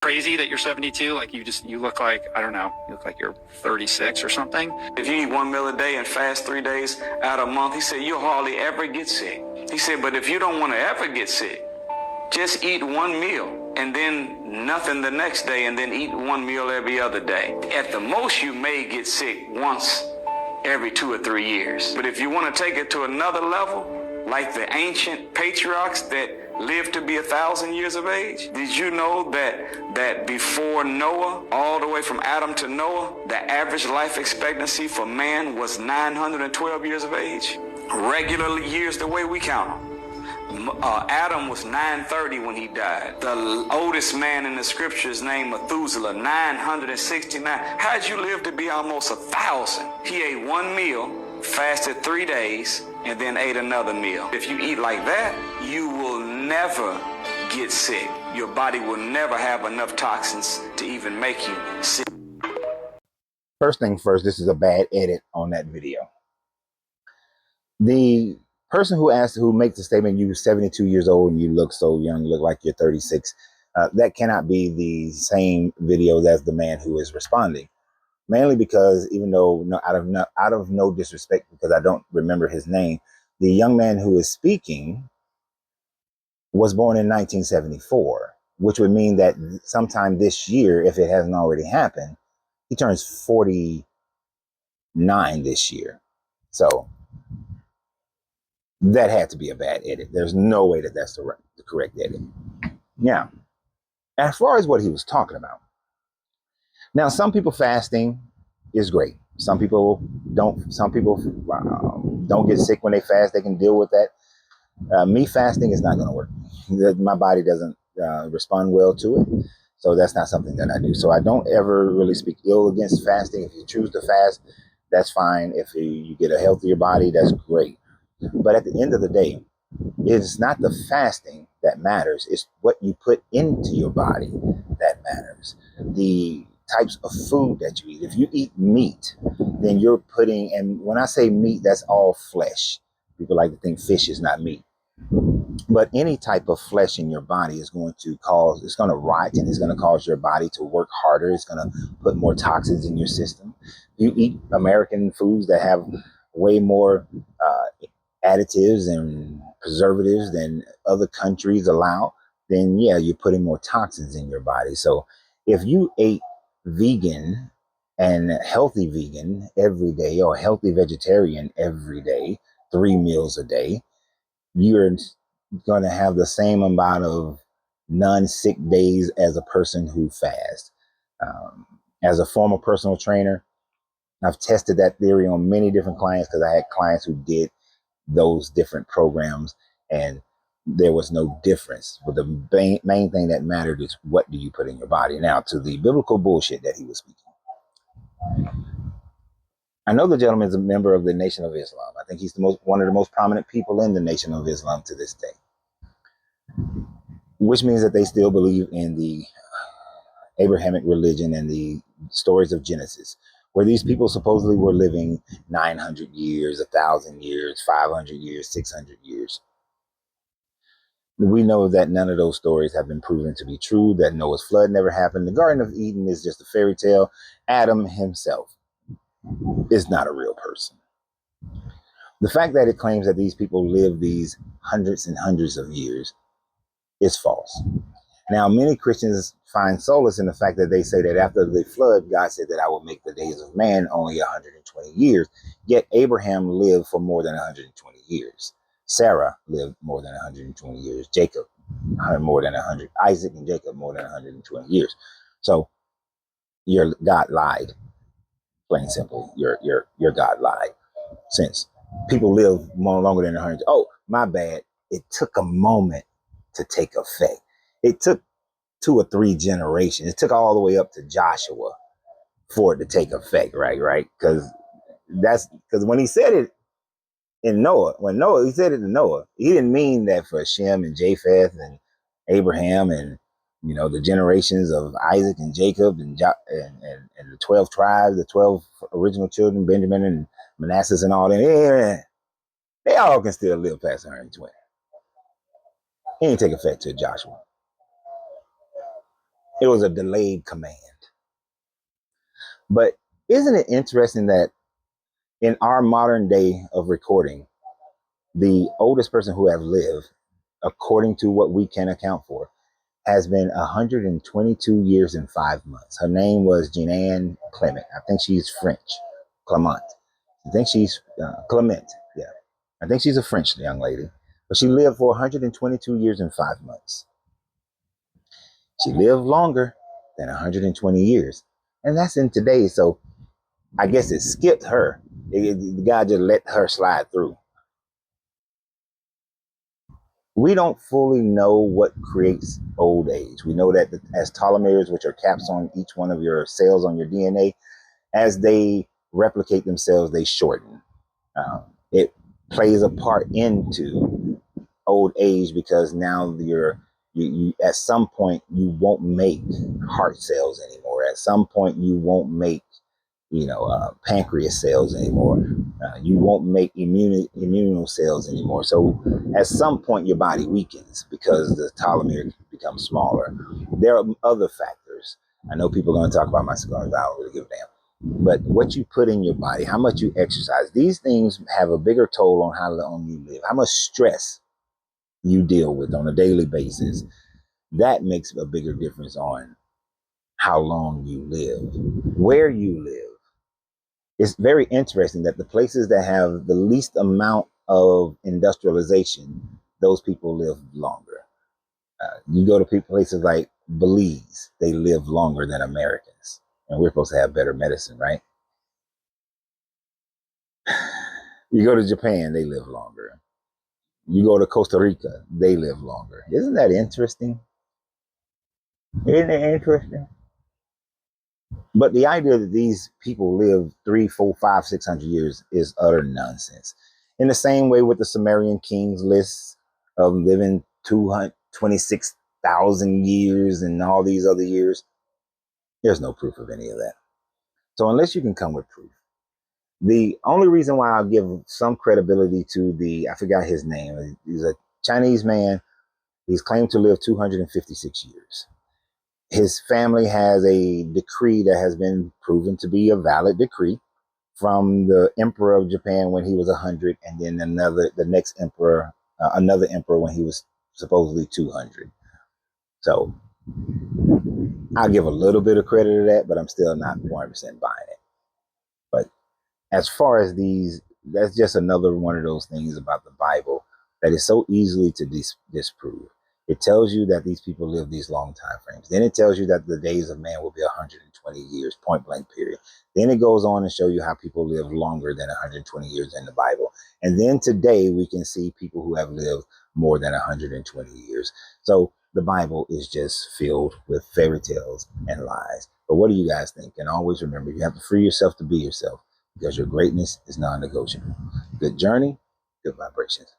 crazy that you're 72? Like you look like, I don't know, you look like you're 36 or something. If you eat 1 meal a day and fast 3 days out of a month, he said, you'll hardly ever get sick. He said, but if you don't want to ever get sick, just eat 1 meal and then nothing the next day, and then eat 1 meal every other day. At the most, you may get sick once every 2 or 3 years. But if you want to take it to another level, like the ancient patriarchs that lived to be 1,000 years of age, did you know that before Noah, all the way from Adam to Noah, the average life expectancy for man was 912 years of age? Regular years the way we count them. Adam was 930 when he died. The oldest man in the scriptures named Methuselah, 969. How'd you live to be almost 1,000? He ate 1 meal, fasted 3 days, and then ate another meal. If you eat like that, you will never get sick. Your body will never have enough toxins to even make you sick. First thing first, this is a bad edit on that video. The person who makes the statement, you're 72 years old and you look so young, you look like you're 36, that cannot be the same video as the man who is responding. Mainly because, even though out of no disrespect, because I don't remember his name, the young man who is speaking was born in 1974, which would mean that sometime this year, if it hasn't already happened, he turns 49 this year. So that had to be a bad edit. There's no way that that's the correct edit. Now, as far as what he was talking about, now, some people fasting is great. Some people don't. Some people don't get sick when they fast. They can deal with that. Me fasting is not going to work. My body doesn't respond well to it. So that's not something that I do. So I don't ever really speak ill against fasting. If you choose to fast, that's fine. If you get a healthier body, that's great. But at the end of the day, it's not the fasting that matters. It's what you put into your body that matters. The types of food that you eat. If you eat meat, then you're putting, and when I say meat, that's all flesh. People like to think fish is not meat. But any type of flesh in your body is going to rot, and it's going to cause your body to work harder. It's going to put more toxins in your system. You eat American foods that have way more additives and preservatives than other countries allow, then yeah, you're putting more toxins in your body. So if you ate vegan and healthy vegan every day, or healthy vegetarian every day, 3 meals a day, you're going to have the same amount of non-sick days as a person who fasts. As a former personal trainer, I've tested that theory on many different clients, because I had clients who did those different programs and there was no difference. But the main thing that mattered is, what do you put in your body? Now, to the biblical bullshit that he was speaking. I know the gentleman is a member of the Nation of Islam. I think he's one of the most prominent people in the Nation of Islam to this day, which means that they still believe in the Abrahamic religion and the stories of Genesis, where these people supposedly were living 900 years, 1,000 years, 500 years, 600 years. We know that none of those stories have been proven to be true, that Noah's flood never happened. The Garden of Eden is just a fairy tale. Adam himself is not a real person. The fact that it claims that these people live these hundreds and hundreds of years is false. Now, many Christians find solace in the fact that they say that after the flood, God said that I will make the days of man only 120 years. Yet Abraham lived for more than 120 years. Sarah lived more than 120 years. Jacob, more than 100. Isaac and Jacob, more than 120 years. So your God lied. Plain and simple. Your God lied. Since people live more longer than 100. Oh, my bad. It took a moment to take effect. It took 2 or 3 generations. It took all the way up to Joshua for it to take effect, right? Because when he said it in Noah, he said it to Noah, he didn't mean that for Shem and Japheth and Abraham and the generations of Isaac and Jacob and the 12 tribes, the 12 original children, Benjamin and Manasseh and all that. Yeah, they all can still live past 120. He didn't take effect to Joshua. It was a delayed command. But isn't it interesting that in our modern day of recording, the oldest person who have lived, according to what we can account for, has been 122 years and 5 months. Her name was Jeanne Clement. I think she's French. Clement. I think she's Clement. Yeah. I think she's a French young lady. But she lived for 122 years and 5 months. She lived longer than 120 years. And that's in today. So I guess it skipped her. The guy just let her slide through. We don't fully know what creates old age. We know that as telomeres, which are caps on each one of your cells on your DNA, as they replicate themselves, they shorten. It plays a part into old age because now you at some point you won't make heart cells anymore. At some point you won't make pancreas cells anymore. You won't make immune cells anymore. So at some point your body weakens because the telomere becomes smaller. There are other factors. I know people are going to talk about my cigars. I don't really give a damn. But what you put in your body, how much you exercise, these things have a bigger toll on how long you live, how much stress you deal with on a daily basis. That makes a bigger difference on how long you live, where you live. It's very interesting that the places that have the least amount of industrialization, those people live longer. You go to places like Belize, they live longer than Americans. And we're supposed to have better medicine, right? You go to Japan, they live longer. You go to Costa Rica, they live longer. Isn't that interesting? Isn't it interesting? But the idea that these people live 3, 4, 5, 600 years is utter nonsense. In the same way with the Sumerian kings list of living 226,000 years and all these other years, there's no proof of any of that. So unless you can come with proof, the only reason why I'll give some credibility to I forgot his name. He's a Chinese man. He's claimed to live 256 years. His family has a decree that has been proven to be a valid decree from the emperor of Japan when he was 100, and then the next emperor, another emperor when he was supposedly 200. So I'll give a little bit of credit to that, but I'm still not 100% buying it. But as far as that's just another one of those things about the Bible that is so easily to disprove. It tells you that these people live these long time frames. Then it tells you that the days of man will be 120 years, point blank period. Then it goes on and show you how people live longer than 120 years in the Bible. And then today we can see people who have lived more than 120 years. So the Bible is just filled with fairy tales and lies. But what do you guys think? And always remember, you have to free yourself to be yourself because your greatness is non-negotiable. Good journey, good vibrations.